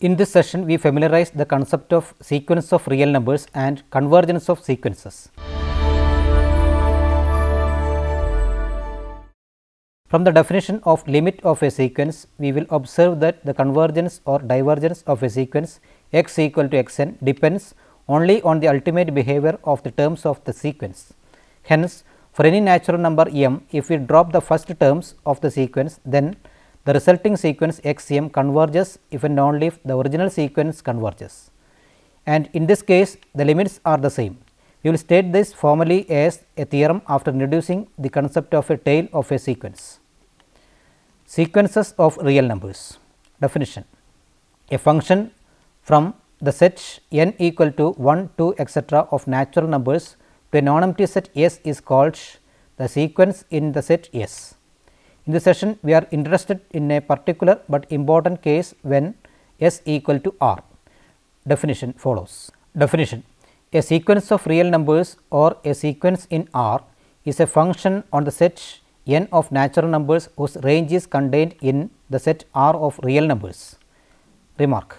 In this session, we familiarize the concept of sequence of real numbers and convergence of sequences. From the definition of limit of a sequence, we will observe that the convergence or divergence of a sequence x equal to x n depends only on the ultimate behavior of the terms of the sequence. Hence, for any natural number m, if we drop the first terms of the sequence, then the resulting sequence x m converges if and only if the original sequence converges, and in this case the limits are the same. We will state this formally as a theorem after introducing the concept of a tail of a sequence. Sequences of real numbers. Definition: a function from the set n equal to 1, 2, etc. of natural numbers to a non-empty set S is called the sequence in the set S. In this session, we are interested in a particular but important case when S equal to R. Definition follows. Definition: a sequence of real numbers or a sequence in R is a function on the set n of natural numbers whose range is contained in the set R of real numbers. Remark: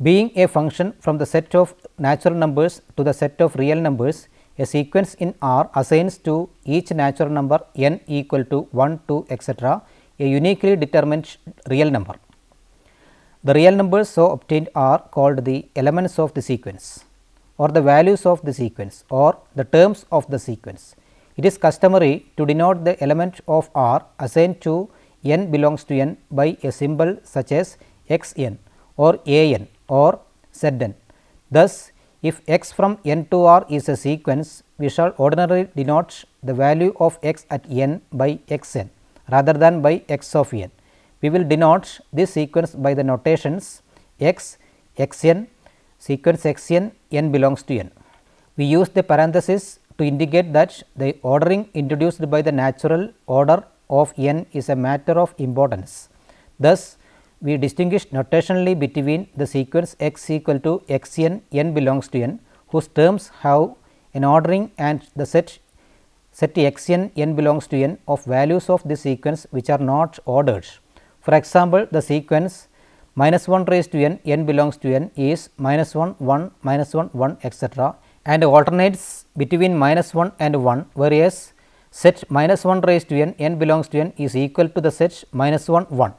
being a function from the set of natural numbers to the set of real numbers, a sequence in R assigns to each natural number n equal to 1, 2, etc. a uniquely determined real number. The real numbers so obtained are called the elements of the sequence, or the values of the sequence, or the terms of the sequence. It is customary to denote the element of R assigned to n belongs to n by a symbol such as x n or a n or z n. Thus, if x from n to R is a sequence, we shall ordinarily denote the value of x at n by x n rather than by x of n. We will denote this sequence by the notations x, x n, sequence x n, n belongs to n. We use the parenthesis to indicate that the ordering introduced by the natural order of n is a matter of importance. Thus, we distinguish notationally between the sequence x equal to x n, n belongs to n, whose terms have an ordering, and the set x n, n belongs to n of values of this sequence which are not ordered. For example, the sequence minus 1 raised to n, n belongs to n is minus 1, 1, minus 1, 1, etc. and alternates between minus 1 and 1, whereas set minus 1 raised to n, n belongs to n is equal to the set minus 1, 1.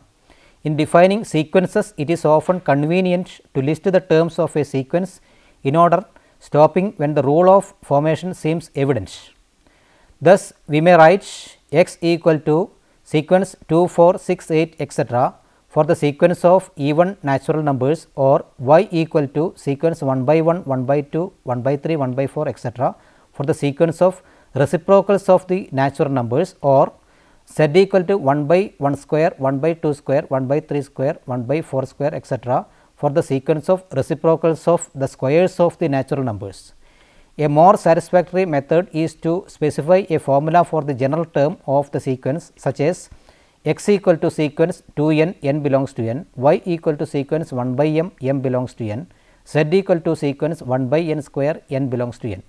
In defining sequences, it is often convenient to list the terms of a sequence in order, stopping when the rule of formation seems evident. Thus, we may write x equal to sequence 2, 4, 6, 8, etc. for the sequence of even natural numbers, or y equal to sequence 1 by 1, 1 by 2, 1 by 3, 1 by 4, etc. for the sequence of reciprocals of the natural numbers, or z equal to 1 by 1 square, 1 by 2 square, 1 by 3 square, 1 by 4 square, etc. for the sequence of reciprocals of the squares of the natural numbers. A more satisfactory method is to specify a formula for the general term of the sequence, such as x equal to sequence 2 n, n belongs to n, y equal to sequence 1 by m, m belongs to n, z equal to sequence 1 by n square, n belongs to n.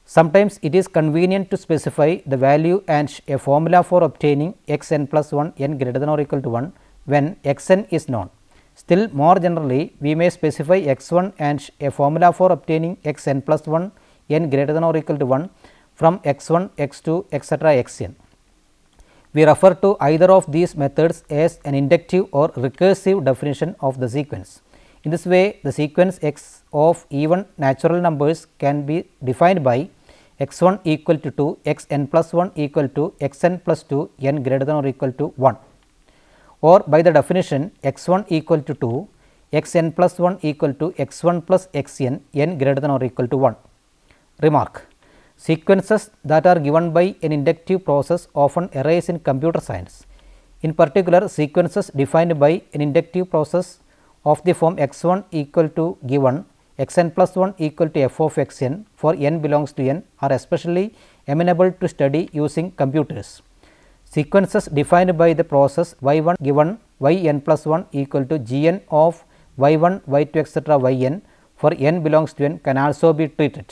Sometimes it is convenient to specify the value and a formula for obtaining x n plus 1 n greater than or equal to 1 when x n is known. Still more generally, we may specify x 1 and a formula for obtaining x n plus 1 n greater than or equal to 1 from x 1, x 2, etc. x n. We refer to either of these methods as an inductive or recursive definition of the sequence. In this way, the sequence x of even natural numbers can be defined by x 1 equal to 2, x n plus 1 equal to x n plus 2 n greater than or equal to 1, or by the definition x 1 equal to 2, x n plus 1 equal to x 1 plus x n, n greater than or equal to 1. Remark: sequences that are given by an inductive process often arise in computer science. In particular, sequences defined by an inductive process of the form x 1 equal to given x n plus 1 equal to f of x n for n belongs to n are especially amenable to study using computers. Sequences defined by the process y 1 given y n plus 1 equal to g n of y 1, y 2, etc. y n for n belongs to n can also be treated.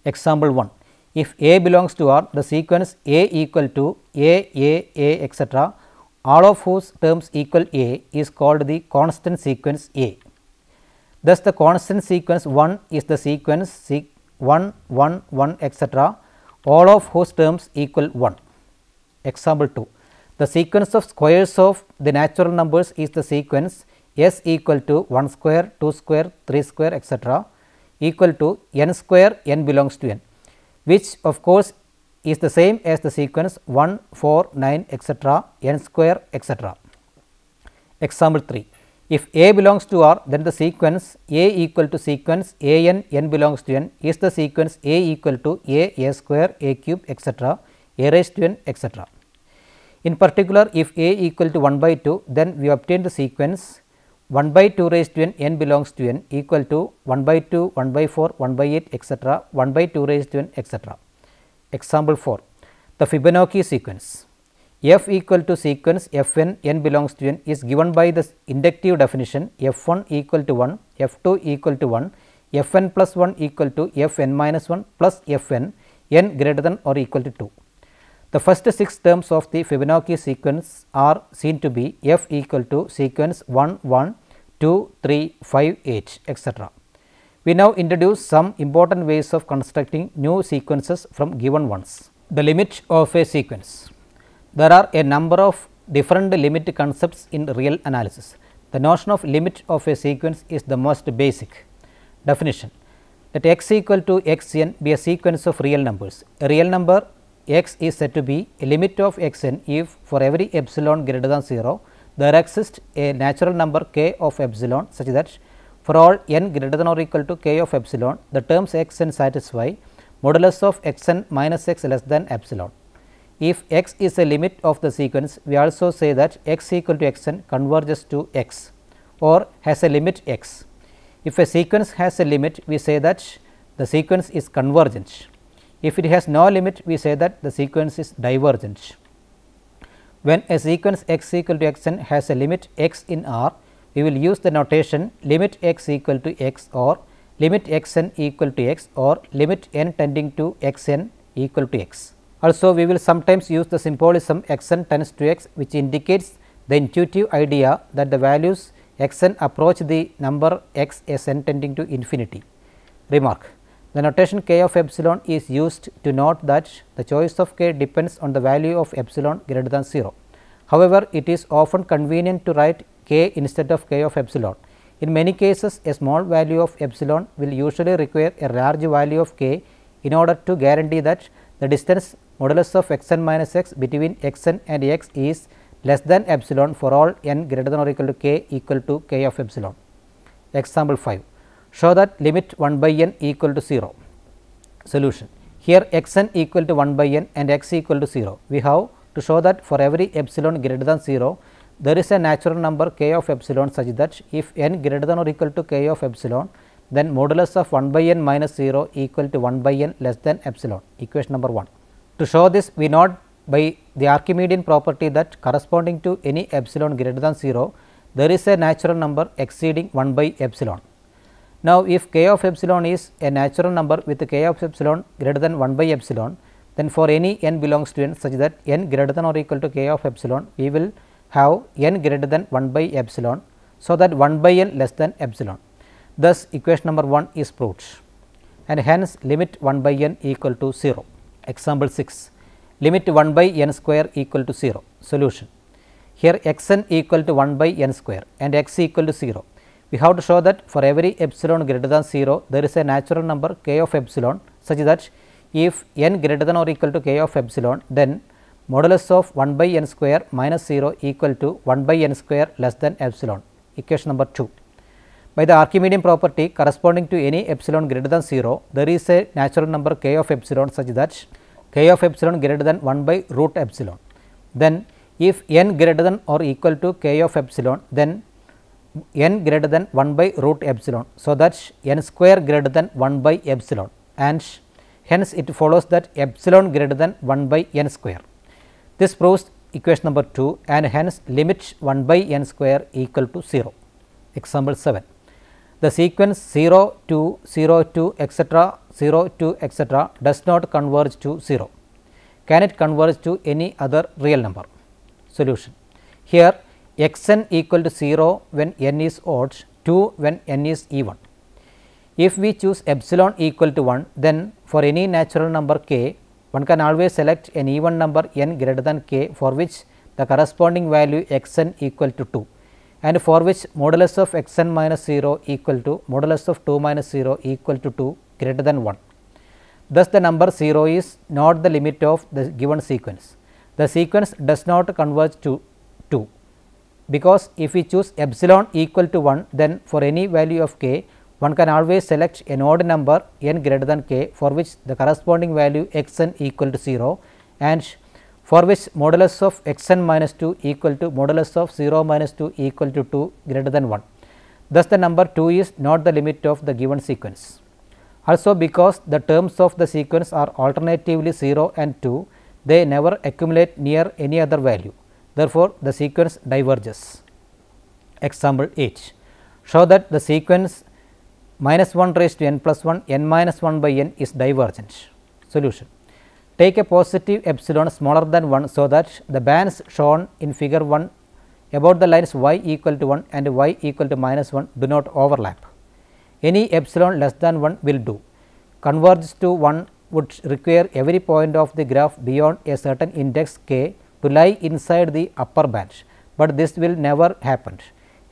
Example 1: if A belongs to R, the sequence A equal to A etc. all of whose terms equal A is called the constant sequence A. Thus, the constant sequence 1 is the sequence 1, 1, 1 etc., all of whose terms equal 1. Example 2. The sequence of squares of the natural numbers is the sequence s equal to 1 square, 2 square, 3 square etc., equal to n square, n belongs to n, which of course is the same as the sequence 1, 4, 9 etc., n square etc. Example 3. If A belongs to R, then the sequence A equal to sequence A n, n belongs to n is the sequence A equal to A square, A cube etc., A raised to n etc. In particular, if A equal to 1 by 2, then we obtain the sequence 1 by 2 raised to n, n belongs to n equal to 1 by 2, 1 by 4, 1 by 8 etc., 1 by 2 raised to n etc. Example 4. The Fibonacci sequence f equal to sequence f n, n belongs to n is given by the inductive definition f 1 equal to 1, f 2 equal to 1, f n plus 1 equal to f n minus 1 plus f n, n greater than or equal to 2. The first 6 terms of the Fibonacci sequence are seen to be f equal to sequence 1, 1, 2, 3, 5, 8 etc. We now introduce some important ways of constructing new sequences from given ones. The limit of a sequence. There are a number of different limit concepts in real analysis. The notion of limit of a sequence is the most basic. Definition: let x equal to x n be a sequence of real numbers. A real number x is said to be a limit of x n if for every epsilon greater than 0 there exists a natural number k of epsilon such that for all n greater than or equal to k of epsilon the terms x n satisfy modulus of x n minus x less than epsilon. If x is a limit of the sequence, we also say that x equal to x n converges to x or has a limit x. If a sequence has a limit, we say that the sequence is convergent. If it has no limit, we say that the sequence is divergent. When a sequence x equal to x n has a limit x in R, we will use the notation limit x equal to x or limit x n equal to x or limit n tending to x n equal to x. Also, we will sometimes use the symbolism x n tends to x, which indicates the intuitive idea that the values x n approach the number x s n tending to infinity. Remark: the notation k of epsilon is used to note that the choice of k depends on the value of epsilon greater than 0. However, it is often convenient to write k instead of k of epsilon. In many cases, a small value of epsilon will usually require a large value of k in order to guarantee that the distance modulus of x n minus x between x n and x is less than epsilon for all n greater than or equal to k equal to k of epsilon. Example 5. Show that limit 1 by n equal to 0. Solution: here x n equal to 1 by n and x equal to 0. We have to show that for every epsilon greater than 0, there is a natural number k of epsilon such that if n greater than or equal to k of epsilon, then modulus of 1 by n minus 0 equal to 1 by n less than epsilon. Equation number 1. To show this, we note by the Archimedean property that corresponding to any epsilon greater than 0, there is a natural number exceeding 1 by epsilon. Now, if k of epsilon is a natural number with k of epsilon greater than 1 by epsilon, then for any n belongs to n such that n greater than or equal to k of epsilon, we will have n greater than 1 by epsilon, so that 1 by n less than epsilon. Thus, equation number 1 is proved, and hence limit 1 by n equal to 0. Example 6. Limit 1 by n square equal to 0. Solution: here x n equal to 1 by n square and x equal to 0. We have to show that for every epsilon greater than 0, there is a natural number k of epsilon such that if n greater than or equal to k of epsilon, then modulus of 1 by n square minus 0 equal to 1 by n square less than epsilon. Equation number 2. By the Archimedean property, corresponding to any epsilon greater than 0, there is a natural number k of epsilon such that k of epsilon greater than 1 by root epsilon. Then if n greater than or equal to k of epsilon, then n greater than 1 by root epsilon, so that n square greater than 1 by epsilon, and hence it follows that epsilon greater than 1 by n square. This proves equation number 2, and hence limit 1 by n square equal to 0. Example 7. The sequence 0 2 0 2 etc. 0 2 etc. does not converge to 0. Can it converge to any other real number? Solution: Here x n equal to 0 when n is odd, 2 when n is even. If we choose epsilon equal to 1, then for any natural number k, one can always select an even number n greater than k for which the corresponding value x n equal to 2, and for which modulus of x n minus 0 equal to modulus of 2 minus 0 equal to 2 greater than 1. Thus, the number 0 is not the limit of the given sequence. The sequence does not converge to 2, because if we choose epsilon equal to 1, then for any value of k, one can always select an odd number n greater than k for which the corresponding value x n equal to 0, and for which modulus of x n minus 2 equal to modulus of 0 minus 2 equal to 2 greater than 1. Thus, the number 2 is not the limit of the given sequence. Also, because the terms of the sequence are alternatively 0 and 2, they never accumulate near any other value. Therefore, the sequence diverges. Example 8. Show that the sequence minus 1 raised to n plus 1, n minus 1 by n is divergent. Solution. Take a positive epsilon smaller than 1, so that the bands shown in figure 1 about the lines y equal to 1 and y equal to minus 1 do not overlap. Any epsilon less than 1 will do. Converge to 1 would require every point of the graph beyond a certain index k to lie inside the upper band, but this will never happen.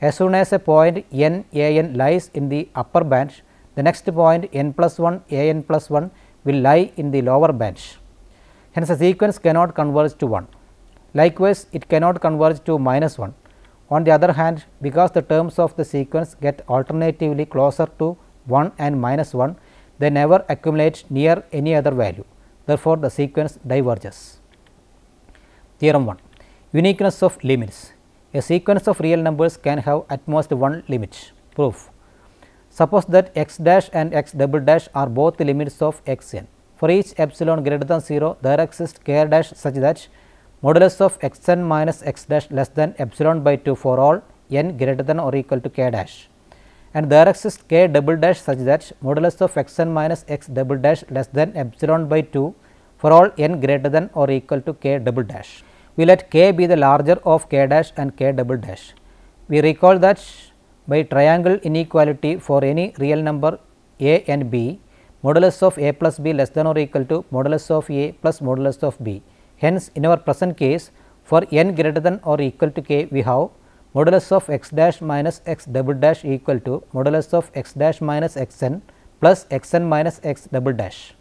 As soon as a point n a n lies in the upper band, the next point n plus 1 a n plus 1 will lie in the lower band. Hence, the sequence cannot converge to 1. Likewise, it cannot converge to minus 1. On the other hand, because the terms of the sequence get alternatively closer to 1 and minus 1, they never accumulate near any other value. Therefore, the sequence diverges. Theorem 1. Uniqueness of limits. A sequence of real numbers can have at most one limit. Proof. Suppose that x dash and x double dash are both the limits of x n. For each epsilon greater than 0, there exists k dash such that modulus of x n minus x dash less than epsilon by 2 for all n greater than or equal to k dash, and there exists k double dash such that modulus of x n minus x double dash less than epsilon by 2 for all n greater than or equal to k double dash. We let k be the larger of k dash and k double dash. We recall that by triangle inequality for any real number a and b, modulus of a plus b less than or equal to modulus of a plus modulus of b. Hence, in our present case, for n greater than or equal to k, we have modulus of x dash minus x double dash equal to modulus of x dash minus x n plus x n minus x double dash,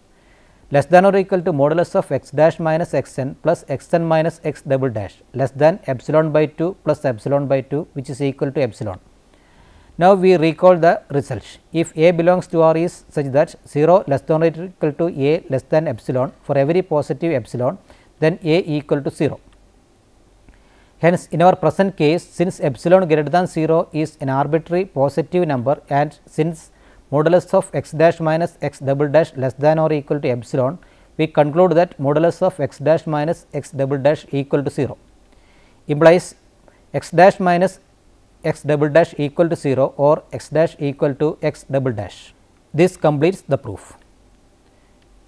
less than or equal to modulus of x dash minus x n plus x n minus x double dash, less than epsilon by 2 plus epsilon by 2, which is equal to epsilon. Now, we recall the result. If a belongs to R is such that 0 less than or equal to a less than epsilon for every positive epsilon, then a equal to 0. Hence, in our present case, since epsilon greater than 0 is an arbitrary positive number, and since modulus of x dash minus x double dash less than or equal to epsilon, we conclude that modulus of x dash minus x double dash equal to 0 implies x dash minus x double dash equal to 0 or x dash equal to x double dash. This completes the proof.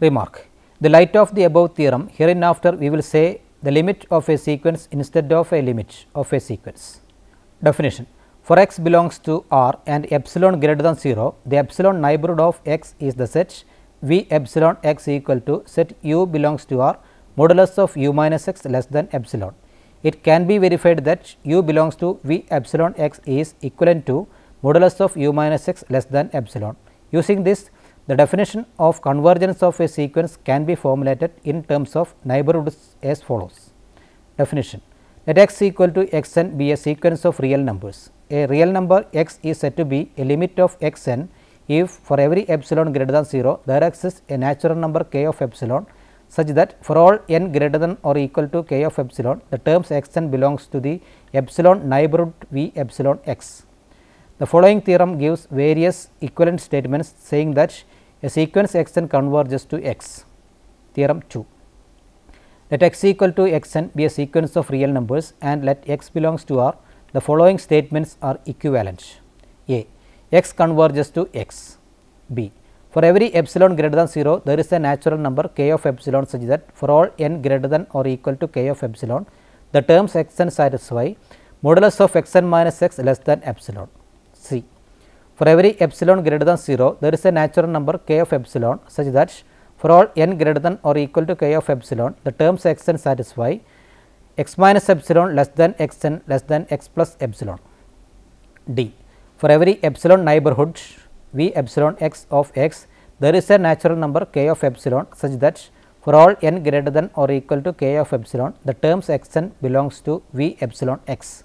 Remark. In the light of the above theorem, hereinafter we will say the limit of a sequence instead of a limit of a sequence. Definition. For x belongs to R and epsilon greater than 0, the epsilon neighborhood of x is the set V epsilon x equal to set u belongs to R modulus of u minus x less than epsilon. It can be verified that u belongs to V epsilon x is equivalent to modulus of u minus x less than epsilon. Using this, the definition of convergence of a sequence can be formulated in terms of neighborhoods as follows. Definition. Let x equal to x n be a sequence of real numbers. A real number x is said to be a limit of x n if for every epsilon greater than 0 there exists a natural number k of epsilon such that for all n greater than or equal to k of epsilon, the terms x n belongs to the epsilon neighborhood V epsilon x. The following theorem gives various equivalent statements saying that a sequence x n converges to x. Theorem 2. Let x equal to x n be a sequence of real numbers and let x belongs to R. The following statements are equivalent. A. X converges to x. B. For every epsilon greater than 0, there is a natural number k of epsilon such that for all n greater than or equal to k of epsilon, the terms x n satisfy modulus of x n minus x less than epsilon. C. For every epsilon greater than 0, there is a natural number k of epsilon such that for all n greater than or equal to k of epsilon, the terms x n satisfy x minus epsilon less than x n less than x plus epsilon. D. For every epsilon neighborhood v epsilon x of x, there is a natural number k of epsilon such that for all n greater than or equal to k of epsilon, the terms x n belongs to v epsilon x.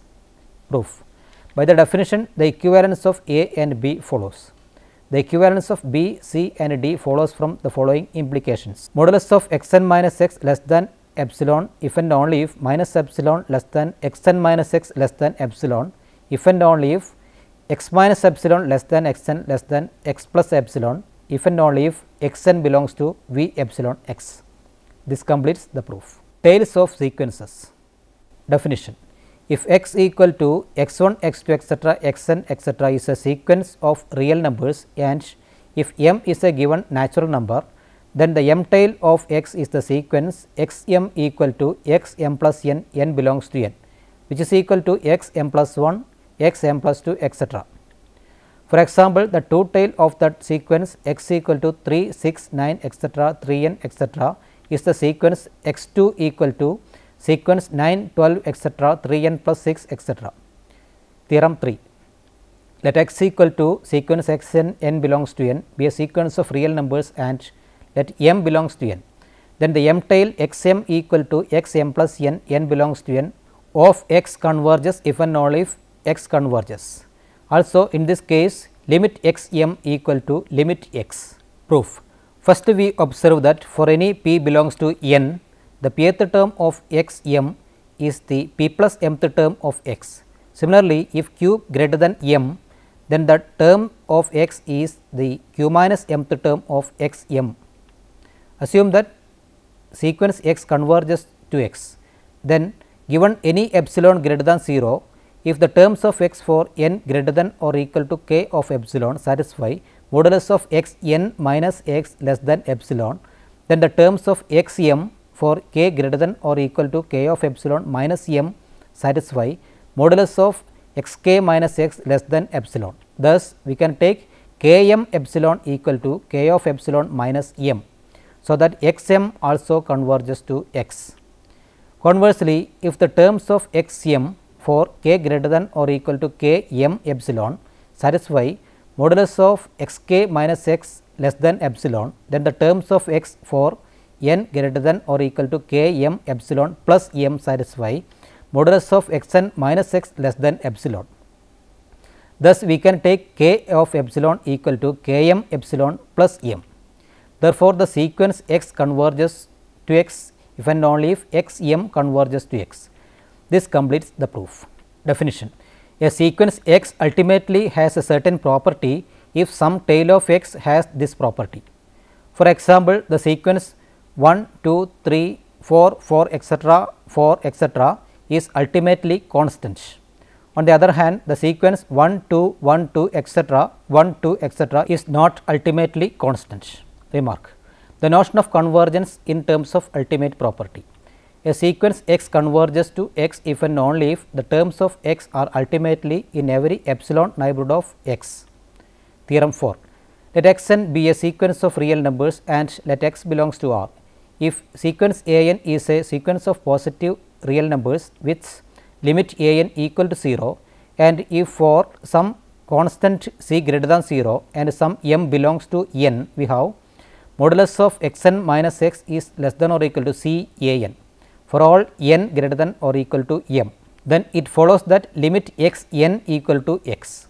Proof. By the definition, the equivalence of A and B follows. The equivalence of B, C and D follows from the following implications. Modulus of x n minus x less than epsilon if and only if minus epsilon less than x n minus x less than epsilon if and only if x minus epsilon less than x n less than x plus epsilon if and only if x n belongs to v epsilon x. This completes the proof. Tails of sequences. Definition. If x equal to x1, x2 etc., xn etc. is a sequence of real numbers and if m is a given natural number, then the m tail of x is the sequence x m equal to x m plus n, n belongs to n, which is equal to x m plus 1, x m plus 2 etc. For example, the two tail of that sequence x equal to 3, 6, 9 etc., 3 n etc. is the sequence x 2 equal to sequence 9, 12 etc., 3 n plus 6 etc. Theorem 3. Let x equal to sequence x n, n belongs to n be a sequence of real numbers and let m belongs to n. Then the m tail x m equal to x m plus n, n belongs to n of x converges if and only if x converges. Also in this case, limit x m equal to limit x. Proof. First we observe that for any p belongs to n, the pth term of x m is the p plus mth term of x. Similarly, if q greater than m, then the term of x is the q minus mth term of x m. Assume that sequence x converges to x, then given any epsilon greater than 0, if the terms of x for n greater than or equal to k of epsilon satisfy modulus of x n minus x less than epsilon, then the terms of x m for k greater than or equal to k of epsilon minus m satisfy modulus of x k minus x less than epsilon. Thus, we can take k m epsilon equal to k of epsilon minus m, so that x m also converges to x. Conversely, if the terms of x m for k greater than or equal to k m epsilon satisfy modulus of x k minus x less than epsilon, then the terms of x for n greater than or equal to k m epsilon plus m satisfy modulus of x n minus x less than epsilon. Thus, we can take k of epsilon equal to k m epsilon plus m. Therefore, the sequence x converges to x if and only if x m converges to x. This completes the proof. Definition. A sequence x ultimately has a certain property if some tail of x has this property. For example, the sequence 1, 2, 3, 4, 4 etc. is ultimately constant. On the other hand, the sequence 1, 2, 1, 2 etc. 1, 2 etc. is not ultimately constant. Remark. The notion of convergence in terms of ultimate property. A sequence x converges to x if and only if the terms of x are ultimately in every epsilon neighborhood of x. Theorem 4. Let x n be a sequence of real numbers and let x belongs to R. If sequence a n is a sequence of positive real numbers with limit a n equal to 0, and if for some constant c greater than 0 and some m belongs to n, we have modulus of x n minus x is less than or equal to c a n for all n greater than or equal to m. Then it follows that limit x n equal to x.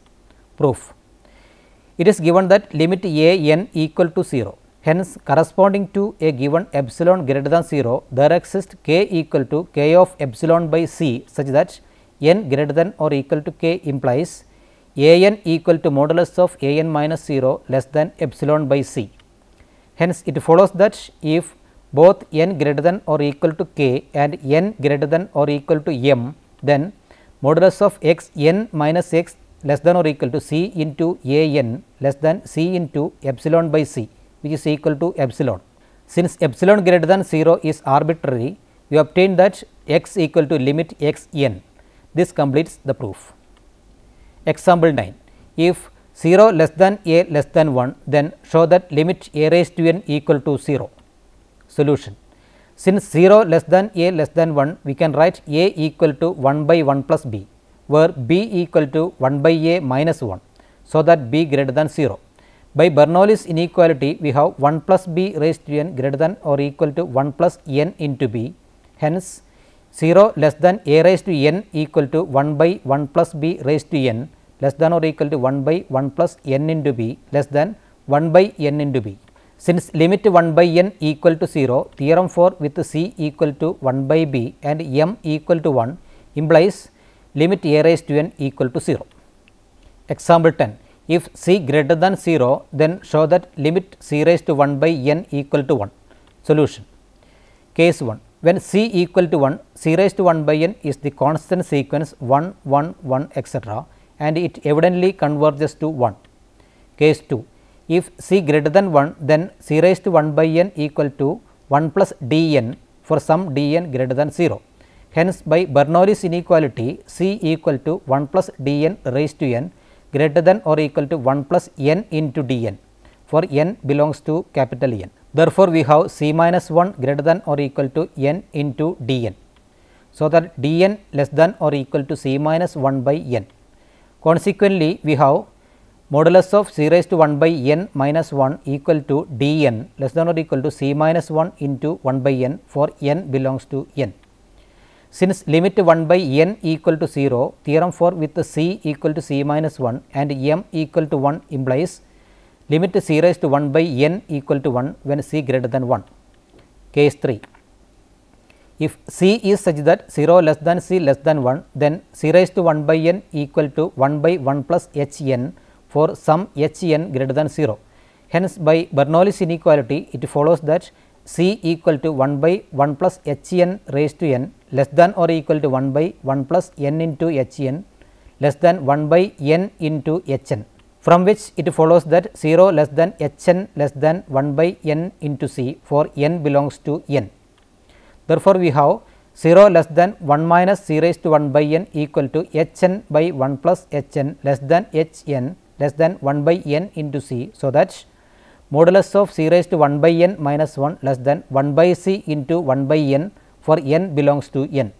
Proof. It is given that limit a n equal to 0. Hence, corresponding to a given epsilon greater than 0, there exists k equal to k of epsilon by c such that n greater than or equal to k implies a n equal to modulus of a n minus 0 less than epsilon by c. Hence, it follows that if both n greater than or equal to k and n greater than or equal to m, then modulus of x n minus x less than or equal to c into a n less than c into epsilon by c, which is equal to epsilon. Since epsilon greater than 0 is arbitrary, we obtain that x equal to limit x n. This completes the proof. Example 9. If 0 less than a less than 1, then show that limit a raised to n equal to 0. Solution. Since 0 less than a less than 1, we can write a equal to 1 by 1 plus b, where b equal to 1 by a minus 1, so that b greater than 0. By Bernoulli's inequality, we have 1 plus b raised to n greater than or equal to 1 plus n into b. Hence, 0 less than a raised to n equal to 1 by 1 plus b raised to n less than or equal to 1 by 1 plus n into b less than 1 by n into b. Since limit 1 by n equal to 0, theorem 4 with c equal to 1 by b and m equal to 1 implies limit a raised to n equal to 0. Example 10. If c greater than 0, then show that limit c raised to 1 by n equal to 1. Solution. Case 1. When c equal to 1, c raised to 1 by n is the constant sequence 1, 1, 1, etc., and it evidently converges to 1. Case 2. If c greater than 1, then c raised to 1 by n equal to 1 plus dn for some dn greater than 0. Hence, by Bernoulli's inequality, c equal to 1 plus dn raised to n greater than or equal to 1 plus n into dn for n belongs to capital N. Therefore, we have c minus 1 greater than or equal to n into dn, so that dn less than or equal to c minus 1 by n. Consequently, we have modulus of c raised to 1 by n minus 1 equal to dn less than or equal to c minus 1 into 1 by n for n belongs to n. Since limit 1 by n equal to 0, theorem 4 with c equal to c minus 1 and m equal to 1 implies limit c raised to 1 by n equal to 1 when c greater than 1. Case 3. If c is such that 0 less than c less than 1, then c raised to 1 by n equal to 1 by 1 plus h n for some h n greater than 0. Hence, by Bernoulli's inequality, it follows that c equal to 1 by 1 plus h n raised to n less than or equal to 1 by 1 plus n into h n less than 1 by n into h n, from which it follows that 0 less than h n less than 1 by n into c for n belongs to n. Therefore, we have 0 less than 1 minus c raised to 1 by n equal to h n by 1 plus h n less than h n less than 1 by n into c, so that modulus of c raised to 1 by n minus 1 less than 1 by c into 1 by n for n belongs to n.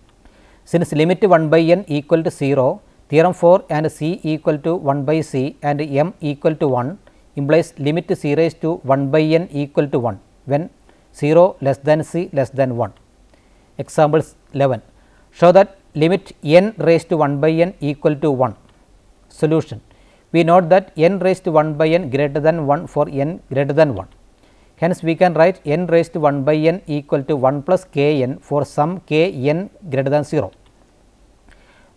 Since limit 1 by n equal to 0, theorem 4 and c equal to 1 by c and m equal to 1 implies limit c raised to 1 by n equal to 1 when 0 less than c less than 1. Example 11. Show that limit n raised to 1 by n equal to 1. Solution. We note that n raised to 1 by n greater than 1 for n greater than 1. Hence, we can write n raised to 1 by n equal to 1 plus k n for some k n greater than 0.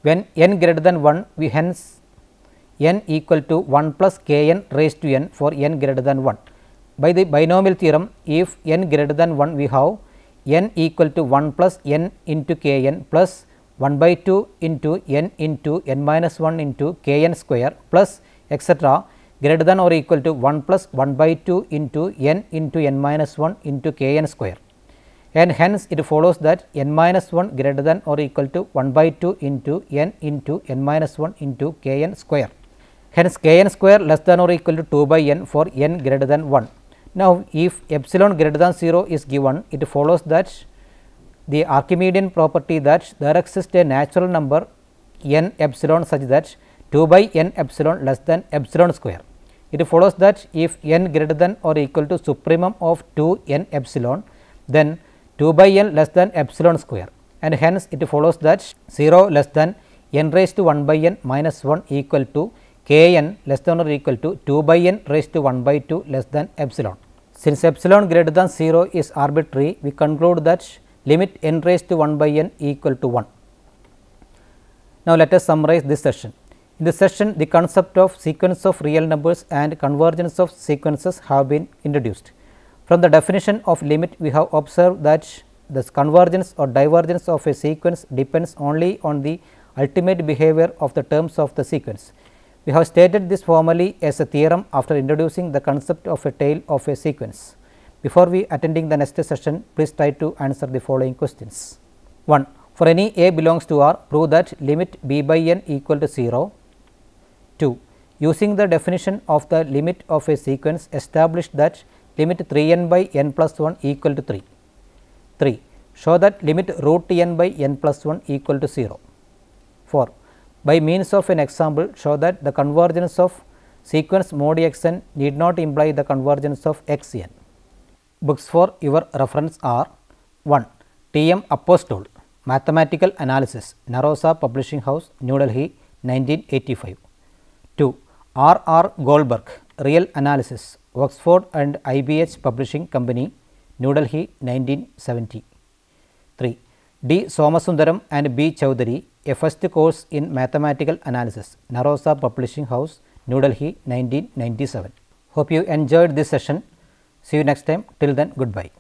When n greater than 1, we hence n equal to 1 plus k n raised to n for n greater than 1. By the binomial theorem, if n greater than 1, we have n equal to 1 plus n into k n plus 1 by 2 into n into n minus 1 into k n square plus etc. greater than or equal to 1 plus 1 by 2 into n into n minus 1 into k n square, and hence it follows that n minus 1 greater than or equal to 1 by 2 into n minus 1 into k n square. Hence, k n square less than or equal to 2 by n for n greater than 1. Now, if epsilon greater than 0 is given, it follows that the Archimedean property that there exists a natural number n epsilon such that 2 by n epsilon less than epsilon square. It follows that if n greater than or equal to supremum of 2 n epsilon, then 2 by n less than epsilon square, and hence it follows that 0 less than n raised to 1 by n minus 1 equal to k n less than or equal to 2 by n raised to 1 by 2 less than epsilon. Since epsilon greater than 0 is arbitrary, we conclude that limit n raised to 1 by n equal to 1. Now, let us summarize this session. In this session, the concept of sequence of real numbers and convergence of sequences have been introduced. From the definition of limit, we have observed that the convergence or divergence of a sequence depends only on the ultimate behavior of the terms of the sequence. We have stated this formally as a theorem after introducing the concept of a tail of a sequence. Before we attending the next session, please try to answer the following questions. 1. For any a belongs to R, prove that limit b by n equal to 0. 2. Using the definition of the limit of a sequence, establish that limit 3n by n plus 1 equal to 3. 3. Show that limit root n by n plus 1 equal to 0. 4. By means of an example, show that the convergence of sequence mod x n need not imply the convergence of x n. Books for your reference are: 1. T. M. Apostol, Mathematical Analysis, Narosa Publishing House, New Delhi, 1985. 2. R. R. Goldberg, Real Analysis, Oxford and IBH Publishing Company, New Delhi, 1970. 3. D. Somasundaram and B. Chowdhury, A First Course in Mathematical Analysis, Narosa Publishing House, New Delhi, 1997. Hope you enjoyed this session. See you next time. Till then, goodbye.